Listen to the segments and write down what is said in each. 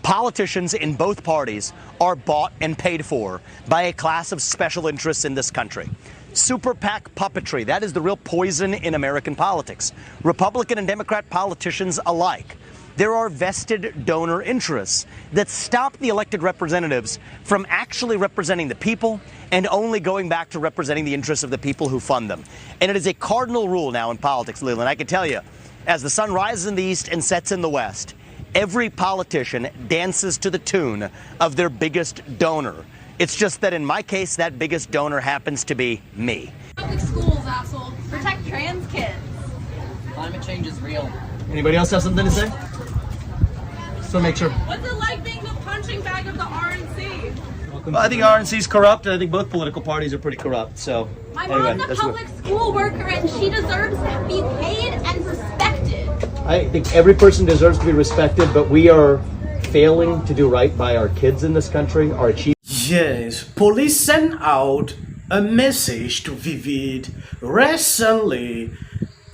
Politicians in both parties are bought and paid for by a class of special interests in this country. Super PAC puppetry, that is the real poison in American politics. Republican and Democrat politicians alike. There are vested donor interests that stop the elected representatives from actually representing the people and only going back to representing the interests of the people who fund them. And it is a cardinal rule now in politics, Leland. I can tell you, as the sun rises in the east and sets in the west, every politician dances to the tune of their biggest donor. It's just that in my case, that biggest donor happens to be me. Public schools, asshole. Protect trans kids. Climate change is real. Anybody else have something to say? So make sure. What's it like being the punching bag of the RNC? Well, I think RNC's corrupt, and I think both political parties are pretty corrupt. So My anyway, mom's a public school worker, and she deserves to be paid and respected. I think every person deserves to be respected, but we are failing to do right by our kids in this country, our achievements. Yes, police sent out a message to Vivek recently.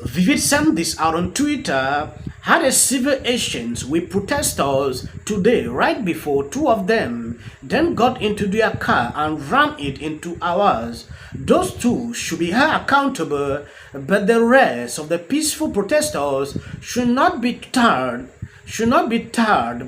Vivek sent this out on Twitter, had a civil exchange with protesters today, right before two of them then got into their car and rammed it into ours. Those two should be held accountable, but the rest of the peaceful protesters should not be tarred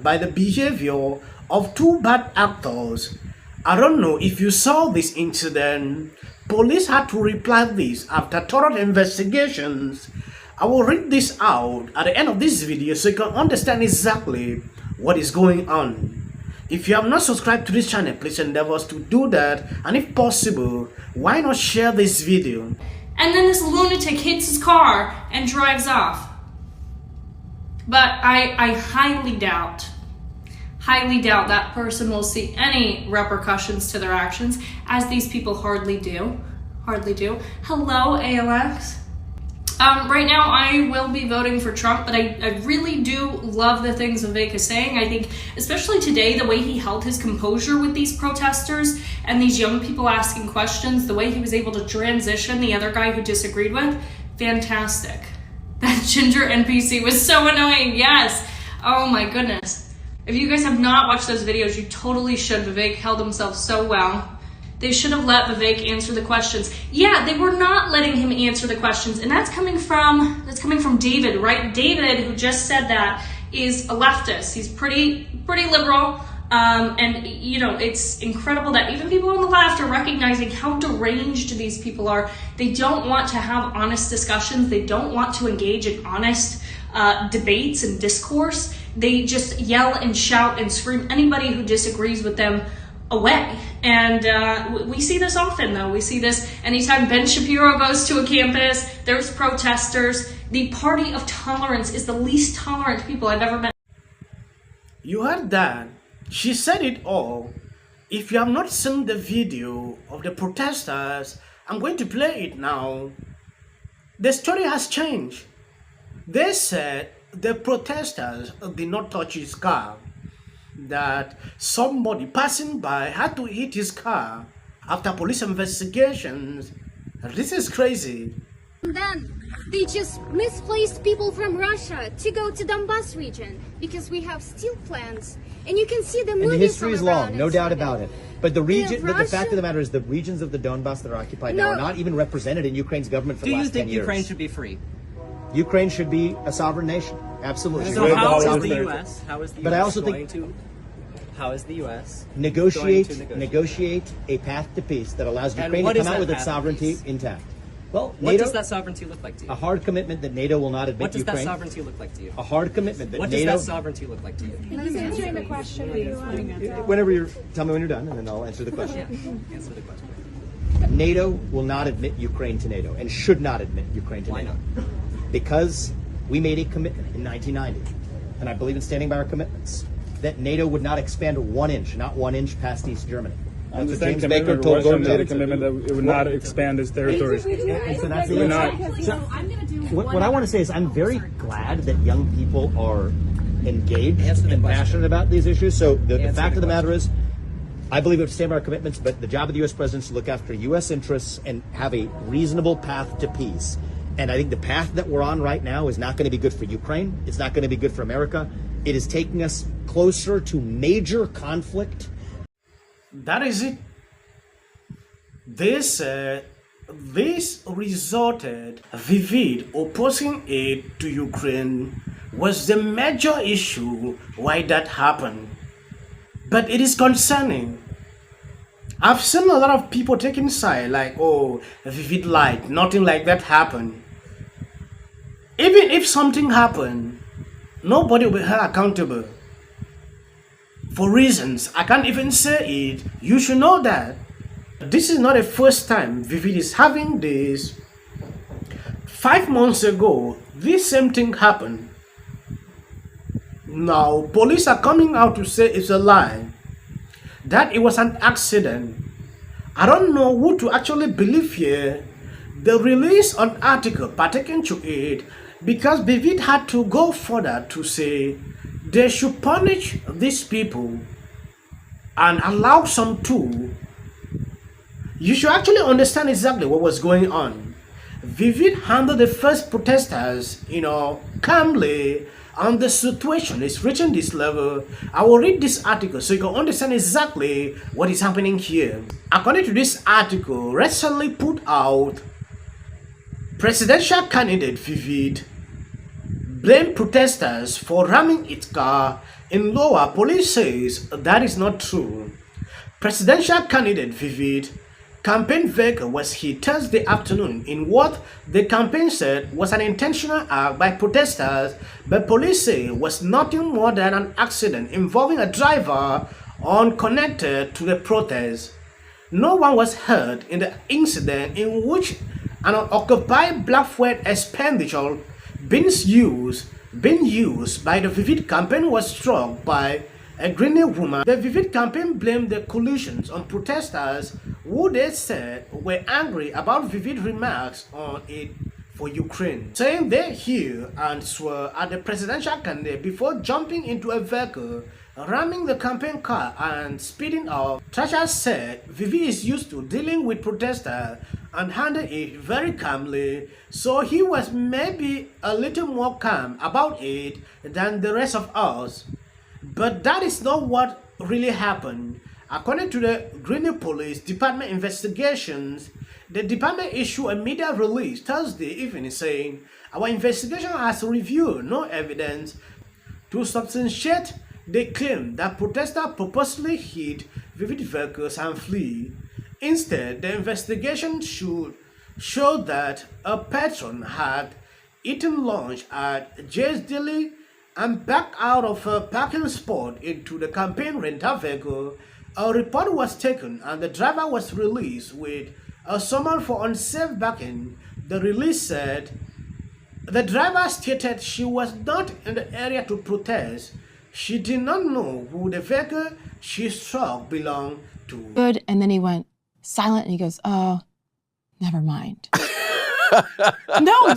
by the behavior of two bad actors. I don't know if you saw this incident. Police had to reply this after thorough investigations. I will read this out at the end of this video so you can understand exactly what is going on. If you have not subscribed to this channel, please endeavor to do that, and if possible, why not share this video? And then this lunatic hits his car and drives off. But I highly doubt that person will see any repercussions to their actions, as these people hardly do. Hello, ALX. Right now I will be voting for Trump, but I really do love the things Vivek is saying. I think, especially today, the way he held his composure with these protesters and these young people asking questions, the way he was able to transition the other guy who disagreed with, fantastic. That ginger NPC was so annoying, yes. Oh my goodness. If you guys have not watched those videos, you totally should. Vivek held himself so well. They should have let Vivek answer the questions. Yeah, they were not letting him answer the questions, and that's coming from David, right? David, who just said that, is a leftist. He's pretty liberal, and you know, it's incredible that even people on the left are recognizing how deranged these people are. They don't want to have honest discussions. They don't want to engage in honest debates and discourse. They just yell and shout and scream anybody who disagrees with them away. And we see this often, though. We see this anytime Ben Shapiro goes to a campus, there's protesters. The party of tolerance is the least tolerant people I've ever met. You heard that. She said it all. If you have not seen the video of the protesters, I'm going to play it now. The story has changed. They said the protesters did not touch his car, that somebody passing by had to hit his car after police investigations. This is crazy. And then they just misplaced people from Russia to go to Donbas region because we have steel plants, and you can see the movie. And the history is long, no doubt about it. But the region, but the fact of the matter is, the regions of the Donbas that are occupied now are not even represented in Ukraine's government for the last 10 years. Do you think Ukraine should be free? Ukraine should be a sovereign nation. Absolutely. So how is the U.S. But I also think how is the U.S. negotiate a path to peace that allows Ukraine to come out with its sovereignty intact? Well, what does that sovereignty look like to you? A hard commitment that NATO will not admit What does Ukraine. that sovereignty look like to you? A hard commitment that what NATO... What does that sovereignty look like to you? He's answering the question. Whenever you're... Tell me when you're done, and then I'll answer the question. Yeah, answer the question. NATO will not admit Ukraine to NATO, and should not admit Ukraine to NATO. Why not? Because we made a commitment in 1990, and I believe in standing by our commitments, that NATO would not expand 1 inch, not 1 inch past East Germany. And the same commitment, Russia made a commitment that it would not expand its territory. And so that's what I want to say is I'm very glad that young people are engaged and passionate about these issues. So the fact of the matter is, I believe we have to stand by our commitments, but the job of the U.S. president is to look after U.S. interests and have a reasonable path to peace. And I think the path that we're on right now is not going to be good for Ukraine. It's not going to be good for America. It is taking us closer to major conflict. That is it. This resulted vivid opposing aid to Ukraine was the major issue why that happened. But it is concerning. I've seen a lot of people taking side like, oh, Vivid lied, nothing like that happened. Even if something happened, nobody will be held accountable. For reasons I can't even say it, you should know that. This is not the first time Vivid is having this. 5 months ago, this same thing happened. Now, police are coming out to say it's a lie, that it was an accident. I don't know who to actually believe here. They released an article pertaining to it because Vivid had to go further to say they should punish these people and allow some too. You should actually understand exactly what was going on. Vivid handled the first protesters, calmly, and the situation is reaching this level. I will read this article so you can understand exactly what is happening here. According to this article, recently put out, presidential candidate Vivid blamed protesters for ramming its car in Iowa. Police says that is not true. Presidential candidate Vivid campaign vehicle was hit Thursday afternoon in what the campaign said was an intentional act by protesters, but police say was nothing more than an accident involving a driver unconnected to the protest. No one was hurt in the incident, in which an unoccupied black fuel expenditure being used by the Vivid campaign was struck by a Grinnell woman. The Vivid campaign blamed the collisions on protesters who they said were angry about Vivid remarks on it for Ukraine, saying they hear and swear at the presidential candidate before jumping into a vehicle, ramming the campaign car and speeding off. Trasha said Vivid is used to dealing with protesters and handled it very calmly, so he was maybe a little more calm about it than the rest of us. But that is not what really happened. According to the Grinnell Police Department investigations, the department issued a media release Thursday evening saying, "Our investigation has reviewed no evidence to substantiate the claim that protesters purposely hit Vivid vehicles and flee. Instead, the investigation should show that a patron had eaten lunch at Jay's Deli and backed out of a parking spot into the campaign rental vehicle. A report was taken and the driver was released with a summons for unsafe backing." The release said the driver stated she was not in the area to protest. She did not know who the vehicle she struck belonged to. Good, and then he went silent and he goes, "Oh, never mind." No.